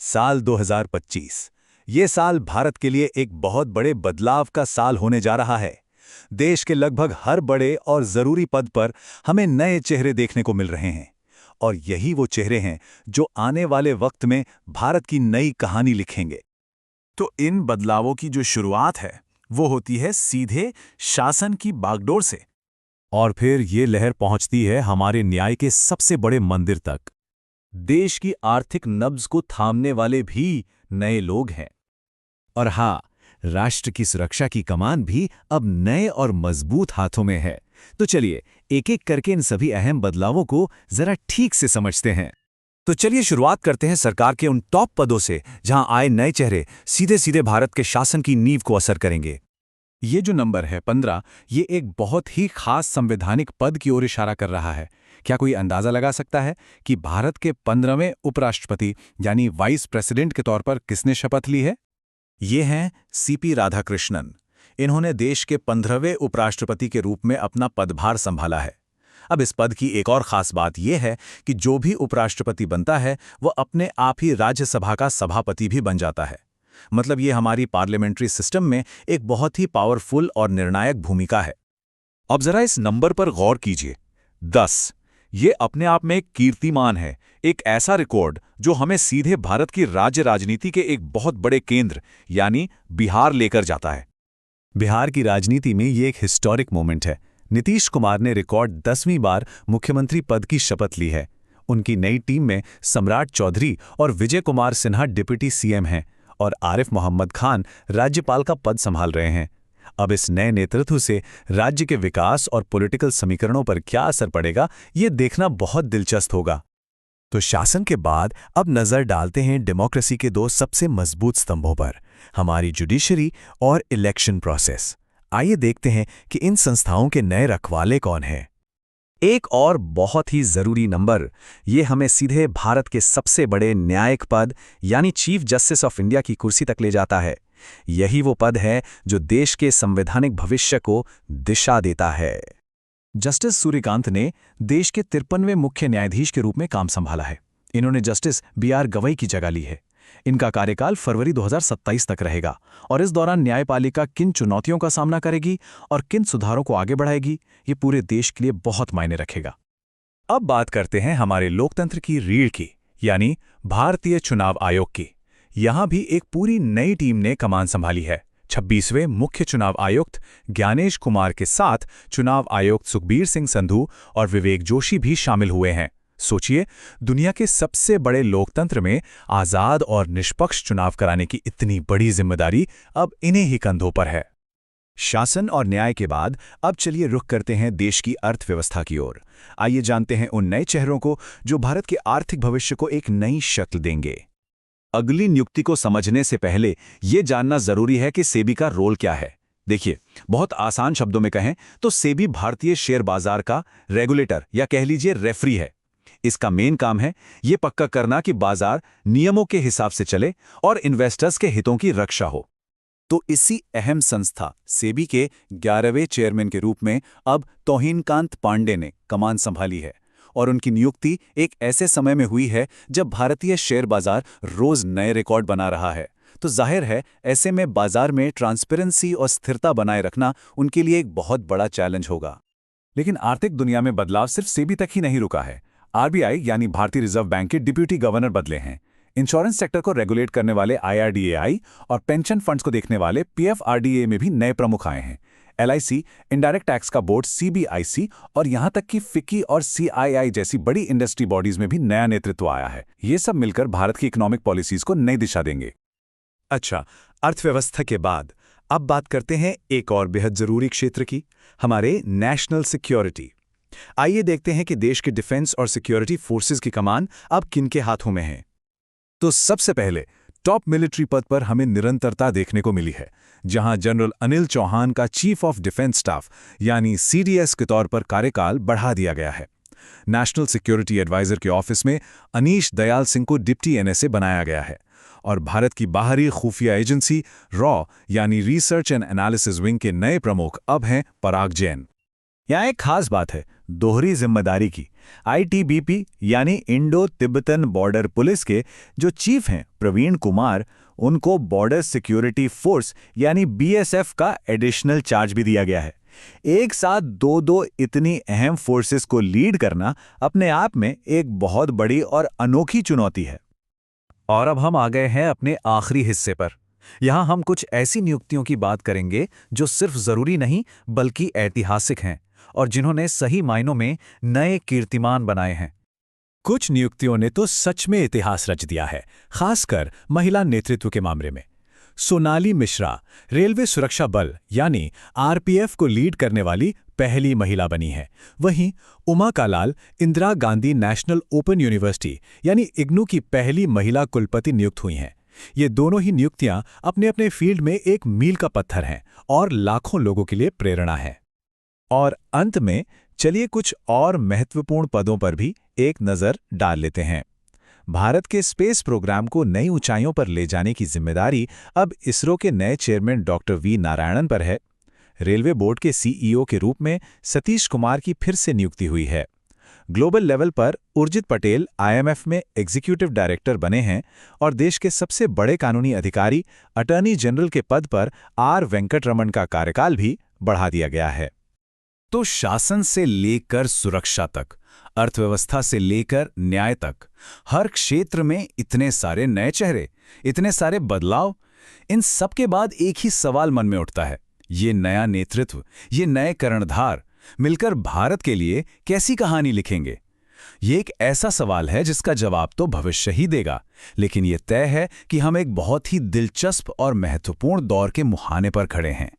साल 2025 ये साल भारत के लिए एक बहुत बड़े बदलाव का साल होने जा रहा है। देश के लगभग हर बड़े और जरूरी पद पर हमें नए चेहरे देखने को मिल रहे हैं और यही वो चेहरे हैं जो आने वाले वक्त में भारत की नई कहानी लिखेंगे। तो इन बदलावों की जो शुरुआत है वो होती है सीधे शासन की बागडोर से। और फिर ये लहर पहुंचती है हमारे न्याय के सबसे बड़े मंदिर तक। देश की आर्थिक नब्ज को थामने वाले भी नए लोग हैं। और हाँ, राष्ट्र की सुरक्षा की कमान भी अब नए और मजबूत हाथों में है। तो चलिए एक एक करके इन सभी अहम बदलावों को जरा ठीक से समझते हैं। तो चलिए शुरुआत करते हैं सरकार के उन टॉप पदों से जहां आए नए चेहरे सीधे सीधे भारत के शासन की नींव को असर करेंगे। ये जो नंबर है 15, ये एक बहुत ही खास संवैधानिक पद की ओर इशारा कर रहा है। क्या कोई अंदाजा लगा सकता है कि भारत के 15वें उपराष्ट्रपति यानी वाइस प्रेसिडेंट के तौर पर किसने शपथ ली है? ये हैं सीपी राधाकृष्णन। इन्होंने देश के 15वें उपराष्ट्रपति के रूप में अपना पदभार संभाला है। अब इस पद की एक और खास बात यह है कि जो भी उपराष्ट्रपति बनता है वह अपने आप ही राज्यसभा का सभापति भी बन जाता है। मतलब ये हमारी पार्लियामेंट्री सिस्टम में एक बहुत ही पावरफुल और निर्णायक भूमिका है। अब जरा इस नंबर पर गौर कीजिए, 10। ये अपने आप में एक कीर्तिमान है, एक ऐसा रिकॉर्ड जो हमें सीधे भारत की राज्य राजनीति के एक बहुत बड़े केंद्र यानी बिहार लेकर जाता है। बिहार की राजनीति में ये एक हिस्टोरिक मोमेंट है। नीतीश कुमार ने रिकॉर्ड 10वीं बार मुख्यमंत्री पद की शपथ ली है। उनकी नई टीम में सम्राट चौधरी और विजय कुमार सिन्हा डिप्टी सीएम हैं और आरिफ मोहम्मद खान राज्यपाल का पद संभाल रहे हैं। अब इस नए नेतृत्व से राज्य के विकास और पॉलिटिकल समीकरणों पर क्या असर पड़ेगा, ये देखना बहुत दिलचस्प होगा। तो शासन के बाद अब नजर डालते हैं डेमोक्रेसी के दो सबसे मजबूत स्तंभों पर, हमारी जुडिशरी और इलेक्शन प्रोसेस। आइए देखते हैं कि इन संस्थाओं के नए रखवाले कौन हैं। एक और बहुत ही जरूरी नंबर, ये हमें सीधे भारत के सबसे बड़े न्यायिक पद यानी चीफ जस्टिस ऑफ इंडिया की कुर्सी तक ले जाता है। यही वो पद है जो देश के संवैधानिक भविष्य को दिशा देता है। जस्टिस सूर्यकांत ने देश के 53वें मुख्य न्यायाधीश के रूप में काम संभाला है। इन्होंने जस्टिस बीआर गवई की जगह ली है। इनका कार्यकाल फरवरी 2027 तक रहेगा और इस दौरान न्यायपालिका किन चुनौतियों का सामना करेगी और किन सुधारों को आगे बढ़ाएगी, ये पूरे देश के लिए बहुत मायने रखेगा। अब बात करते हैं हमारे लोकतंत्र की रीढ़ की, यानी भारतीय चुनाव आयोग की। यहां भी एक पूरी नई टीम ने कमान संभाली है। 26वें मुख्य चुनाव आयुक्त ज्ञानेश कुमार के साथ चुनाव आयुक्त सुखबीर सिंह संधू और विवेक जोशी भी शामिल हुए हैं। सोचिए, दुनिया के सबसे बड़े लोकतंत्र में आजाद और निष्पक्ष चुनाव कराने की इतनी बड़ी जिम्मेदारी अब इन्हीं ही कंधों पर है। शासन और न्याय के बाद अब चलिए रुख करते हैं देश की अर्थव्यवस्था की ओर। आइए जानते हैं उन नए चेहरों को जो भारत के आर्थिक भविष्य को एक नई शक्ल देंगे। अगली नियुक्ति को समझने से पहले यह जानना जरूरी है कि सेबी का रोल क्या है। देखिए, बहुत आसान शब्दों में कहें तो सेबी भारतीय शेयर बाजार का रेगुलेटर या कह लीजिए रेफरी है। इसका मेन काम है ये पक्का करना कि बाजार नियमों के हिसाब से चले और इन्वेस्टर्स के हितों की रक्षा हो। तो इसी अहम संस्था सेबी के 11वें चेयरमैन के रूप में अब तौहीनकांत पांडे ने कमान संभाली है और उनकी नियुक्ति एक ऐसे समय में हुई है जब भारतीय शेयर बाजार रोज नए रिकॉर्ड बना रहा है। तो जाहिर है ऐसे में बाजार में ट्रांसपेरेंसी और स्थिरता बनाए रखना उनके लिए एक बहुत बड़ा चैलेंज होगा। लेकिन आर्थिक दुनिया में बदलाव सिर्फ सेबी तक ही नहीं रुका है। आरबीआई यानी भारतीय रिजर्व बैंक के डिप्टी गवर्नर बदले हैं। इंश्योरेंस सेक्टर को रेगुलेट करने वाले आईआरडीएआई और पेंशन फंड्स को देखने वाले पीएफआरडीए में भी नए प्रमुख आए हैं। एलआईसी, इनडायरेक्ट टैक्स का बोर्ड सीबीआईसी और यहां तक कि फिक्की और सीआईआई जैसी बड़ी इंडस्ट्री बॉडीज में भी नया नेतृत्व आया है। ये सब मिलकर भारत की इकोनॉमिक पॉलिसीज को नई दिशा देंगे। अच्छा, अर्थव्यवस्था के बाद अब बात करते हैं एक और बेहद जरूरी क्षेत्र की, हमारे नेशनल सिक्योरिटी। आइए देखते हैं कि देश के डिफेंस और सिक्योरिटी फोर्सेस की कमान अब किनके हाथों में है। तो सबसे पहले टॉप मिलिट्री पद पर हमें निरंतरता देखने को मिली है, जहां जनरल अनिल चौहान का चीफ ऑफ डिफेंस स्टाफ यानी सीडीएस के तौर पर कार्यकाल बढ़ा दिया गया है। नेशनल सिक्योरिटी एडवाइजर के ऑफिस में अनीश दयाल सिंह को डिप्टी एनएसए बनाया गया है और भारत की बाहरी खुफिया एजेंसी रॉ यानी रिसर्च एंड एनालिसिस विंग के नए प्रमुख अब हैं पराग जैन। यहाँ एक खास बात है दोहरी जिम्मेदारी की। आईटीबीपी यानी इंडो तिब्बतन बॉर्डर पुलिस के जो चीफ हैं प्रवीण कुमार, उनको बॉर्डर सिक्योरिटी फोर्स यानी बीएसएफ का एडिशनल चार्ज भी दिया गया है। एक साथ दो इतनी अहम फोर्सेस को लीड करना अपने आप में एक बहुत बड़ी और अनोखी चुनौती है। और अब हम आ गए हैं अपने आखिरी हिस्से पर। यहाँ हम कुछ ऐसी नियुक्तियों की बात करेंगे जो सिर्फ जरूरी नहीं बल्कि ऐतिहासिक हैं और जिन्होंने सही मायनों में नए कीर्तिमान बनाए हैं। कुछ नियुक्तियों ने तो सच में इतिहास रच दिया है, खासकर महिला नेतृत्व के मामले में। सोनाली मिश्रा रेलवे सुरक्षा बल यानी आरपीएफ को लीड करने वाली पहली महिला बनी है। वहीं Uma Kalal Indira Gandhi national open university यानी इग्नू की पहली महिला कुलपति नियुक्त हुई हैं। ये दोनों ही नियुक्तियां अपने अपने फील्ड में एक मील का पत्थर हैं और लाखों लोगों के लिए प्रेरणा है। और अंत में चलिए कुछ और महत्वपूर्ण पदों पर भी एक नज़र डाल लेते हैं। भारत के स्पेस प्रोग्राम को नई ऊंचाइयों पर ले जाने की जिम्मेदारी अब इसरो के नए चेयरमैन डॉक्टर वी नारायणन पर है। रेलवे बोर्ड के सीईओ के रूप में सतीश कुमार की फिर से नियुक्ति हुई है। ग्लोबल लेवल पर उर्जित पटेल आईएमएफ में एग्जीक्यूटिव डायरेक्टर बने हैं और देश के सबसे बड़े कानूनी अधिकारी अटॉर्नी जनरल के पद पर आर वेंकटरमण का कार्यकाल भी बढ़ा दिया गया है। तो शासन से लेकर सुरक्षा तक, अर्थव्यवस्था से लेकर न्याय तक, हर क्षेत्र में इतने सारे नए चेहरे, इतने सारे बदलाव। इन सब के बाद एक ही सवाल मन में उठता है, ये नया नेतृत्व, ये नए कर्णधार मिलकर भारत के लिए कैसी कहानी लिखेंगे? ये एक ऐसा सवाल है जिसका जवाब तो भविष्य ही देगा, लेकिन ये तय है कि हम एक बहुत ही दिलचस्प और महत्वपूर्ण दौर के मुहाने पर खड़े हैं।